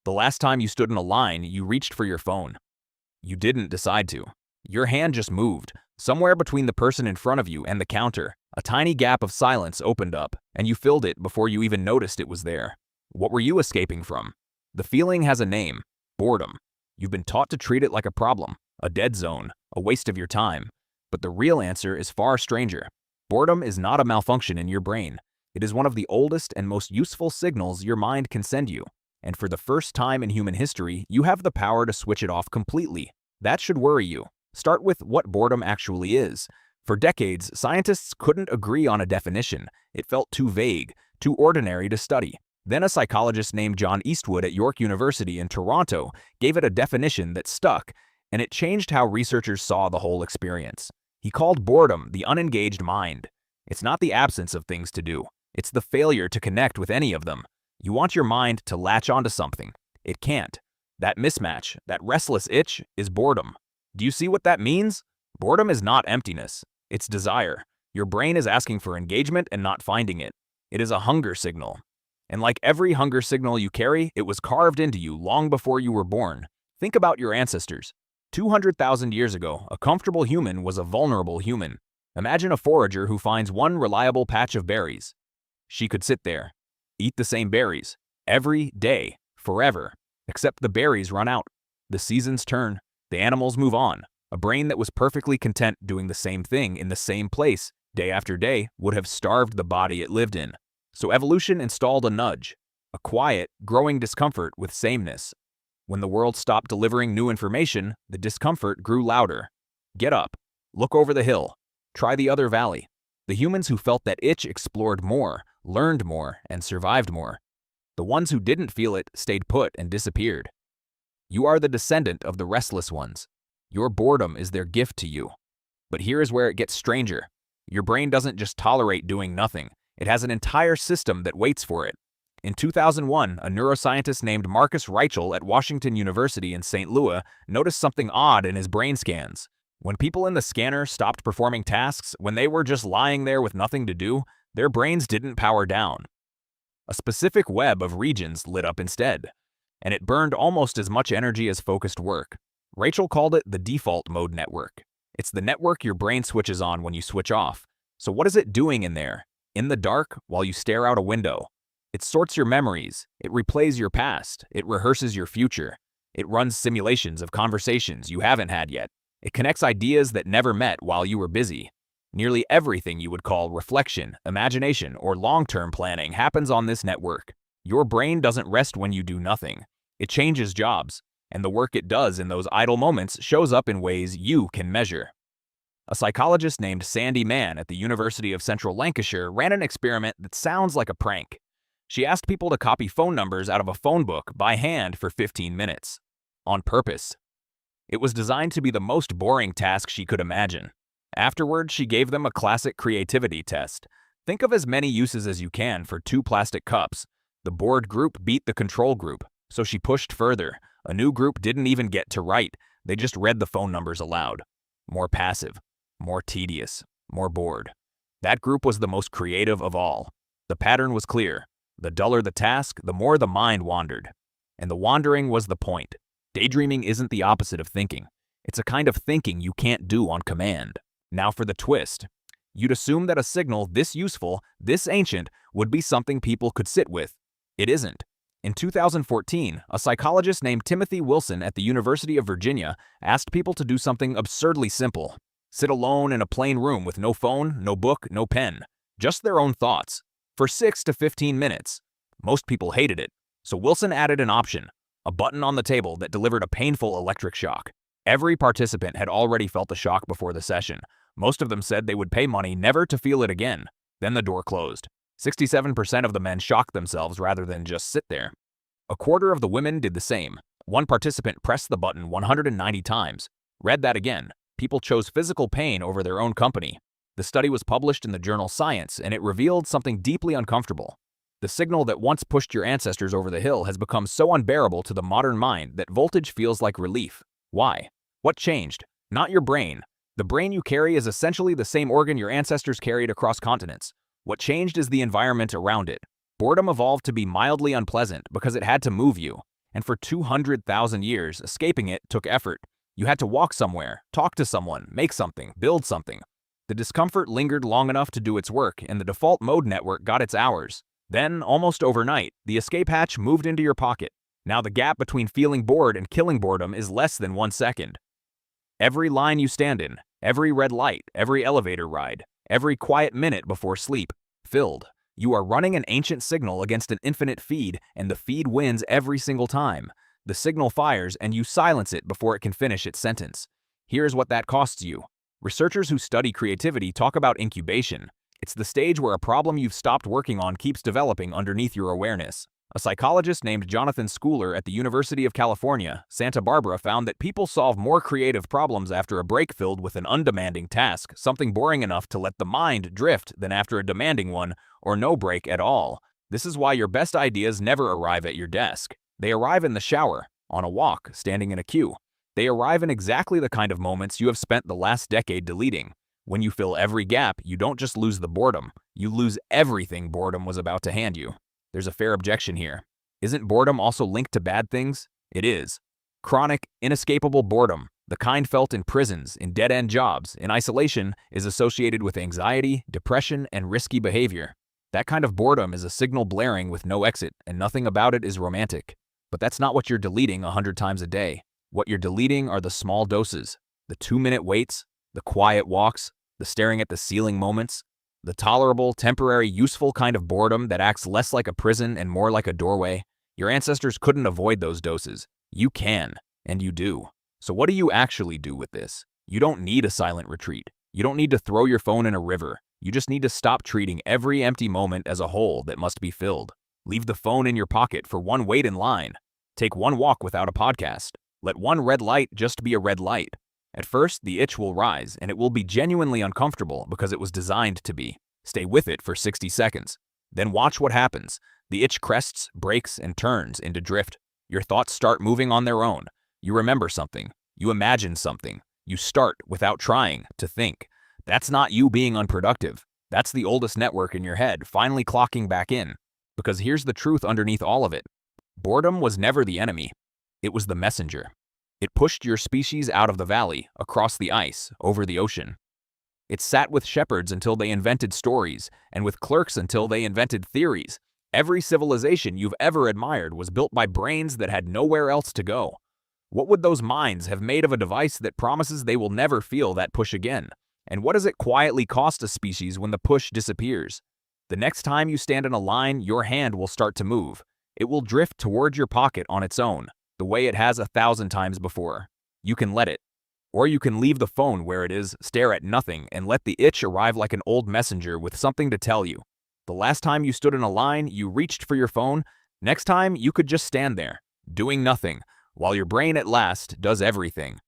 The last time you stood in a line, you reached for your phone. You didn't decide to. Your hand just moved. Somewhere between the person in front of you and the counter, a tiny gap of silence opened up, and you filled it before you even noticed it was there. What were you escaping from? The feeling has a name: boredom. You've been taught to treat it like a problem, a dead zone, a waste of your time. But the real answer is far stranger. Boredom is not a malfunction in your brain. It is one of the oldest and most useful signals your mind can send you. And for the first time in human history, you have the power to switch it off completely. That should worry you. Start with what boredom actually is. For decades, scientists couldn't agree on a definition. It felt too vague, too ordinary to study. Then a psychologist named John Eastwood at York University in Toronto gave it a definition that stuck, and it changed how researchers saw the whole experience. He called boredom the unengaged mind. It's not the absence of things to do. It's the failure to connect with any of them. You want your mind to latch onto something. It can't. That mismatch, that restless itch, is boredom. Do you see what that means? Boredom is not emptiness. It's desire. Your brain is asking for engagement and not finding it. It is a hunger signal. And like every hunger signal you carry, it was carved into you long before you were born. Think about your ancestors. 200,000 years ago, a comfortable human was a vulnerable human. Imagine a forager who finds one reliable patch of berries. She could sit there, eat the same berries, every day, forever, except the berries run out. The seasons turn, the animals move on. A brain that was perfectly content doing the same thing in the same place, day after day, would have starved the body it lived in. So evolution installed a nudge, a quiet, growing discomfort with sameness. When the world stopped delivering new information, the discomfort grew louder. Get up, look over the hill, try the other valley. The humans who felt that itch explored more, learned more, and survived more. The ones who didn't feel it stayed put and disappeared. You are the descendant of the restless ones. Your boredom is their gift to you. But here is where it gets stranger. Your brain doesn't just tolerate doing nothing. It has an entire system that waits for it. In 2001, a neuroscientist named Marcus Reichel at Washington University in St. Louis noticed something odd in his brain scans. When people in the scanner stopped performing tasks, when they were just lying there with nothing to do, their brains didn't power down. A specific web of regions lit up instead, and it burned almost as much energy as focused work. Rachel called it the default mode network. It's the network your brain switches on when you switch off. So what is it doing in there? In the dark, while you stare out a window? It sorts your memories. It replays your past. It rehearses your future. It runs simulations of conversations you haven't had yet. It connects ideas that never met while you were busy. Nearly everything you would call reflection, imagination, or long-term planning happens on this network. Your brain doesn't rest when you do nothing. It changes jobs, and the work it does in those idle moments shows up in ways you can measure. A psychologist named Sandy Mann at the University of Central Lancashire ran an experiment that sounds like a prank. She asked people to copy phone numbers out of a phone book by hand for 15 minutes. On purpose. It was designed to be the most boring task she could imagine. Afterward, she gave them a classic creativity test. Think of as many uses as you can for 2 plastic cups. The bored group beat the control group, so she pushed further. A new group didn't even get to write. They just read the phone numbers aloud. More passive, more tedious, more bored. That group was the most creative of all. The pattern was clear. The duller the task, the more the mind wandered. And the wandering was the point. Daydreaming isn't the opposite of thinking. It's a kind of thinking you can't do on command. Now for the twist. You'd assume that a signal this useful, this ancient, would be something people could sit with. It isn't. In 2014, a psychologist named Timothy Wilson at the University of Virginia asked people to do something absurdly simple. Sit alone in a plain room with no phone, no book, no pen. Just their own thoughts. For 6 to 15 minutes. Most people hated it, so Wilson added an option. A button on the table that delivered a painful electric shock. Every participant had already felt the shock before the session. Most of them said they would pay money never to feel it again. Then the door closed. 67% of the men shocked themselves rather than just sit there. A quarter of the women did the same. One participant pressed the button 190 times. Read that again. People chose physical pain over their own company. The study was published in the journal Science, and it revealed something deeply uncomfortable. The signal that once pushed your ancestors over the hill has become so unbearable to the modern mind that voltage feels like relief. Why? What changed? Not your brain. The brain you carry is essentially the same organ your ancestors carried across continents. What changed is the environment around it. Boredom evolved to be mildly unpleasant because it had to move you. and for 200,000 years, escaping it took effort. You had to walk somewhere, talk to someone, make something, build something. The discomfort lingered long enough to do its work, and the default mode network got its hours. Then, almost overnight, the escape hatch moved into your pocket. Now the gap between feeling bored and killing boredom is less than 1 second. Every line you stand in, every red light, every elevator ride, every quiet minute before sleep, filled. You are running an ancient signal against an infinite feed, and the feed wins every single time. The signal fires, and you silence it before it can finish its sentence. Here's what that costs you. Researchers who study creativity talk about incubation. It's the stage where a problem you've stopped working on keeps developing underneath your awareness. A psychologist named Jonathan Schooler at the University of California, Santa Barbara found that people solve more creative problems after a break filled with an undemanding task, something boring enough to let the mind drift, than after a demanding one, or no break at all. This is why your best ideas never arrive at your desk. They arrive in the shower, on a walk, standing in a queue. They arrive in exactly the kind of moments you have spent the last decade deleting. When you fill every gap, you don't just lose the boredom, you lose everything boredom was about to hand you. There's a fair objection here. Isn't boredom also linked to bad things? It is. Chronic, inescapable boredom, the kind felt in prisons, in dead-end jobs, in isolation, is associated with anxiety, depression, and risky behavior. That kind of boredom is a signal blaring with no exit, and nothing about it is romantic. But that's not what you're deleting 100 times a day. What you're deleting are the small doses, the 2-minute waits, the quiet walks, the staring at the ceiling moments, the tolerable, temporary, useful kind of boredom that acts less like a prison and more like a doorway. Your ancestors couldn't avoid those doses. You can, and you do. So what do you actually do with this? You don't need a silent retreat. You don't need to throw your phone in a river. You just need to stop treating every empty moment as a hole that must be filled. Leave the phone in your pocket for one wait in line. Take one walk without a podcast. Let one red light just be a red light. At first, the itch will rise, and it will be genuinely uncomfortable because it was designed to be. Stay with it for 60 seconds. Then watch what happens. The itch crests, breaks, and turns into drift. Your thoughts start moving on their own. You remember something. You imagine something. You start, without trying, to think. That's not you being unproductive. That's the oldest network in your head finally clocking back in. Because here's the truth underneath all of it. Boredom was never the enemy. It was the messenger. It pushed your species out of the valley, across the ice, over the ocean. It sat with shepherds until they invented stories, and with clerks until they invented theories. Every civilization you've ever admired was built by brains that had nowhere else to go. What would those minds have made of a device that promises they will never feel that push again? And what does it quietly cost a species when the push disappears? The next time you stand in a line, your hand will start to move. It will drift toward your pocket on its own, the way it has 1,000 times before. You can let it. Or you can leave the phone where it is, stare at nothing, and let the itch arrive like an old messenger with something to tell you. The last time you stood in a line, you reached for your phone. Next time, you could just stand there, doing nothing, while your brain at last does everything.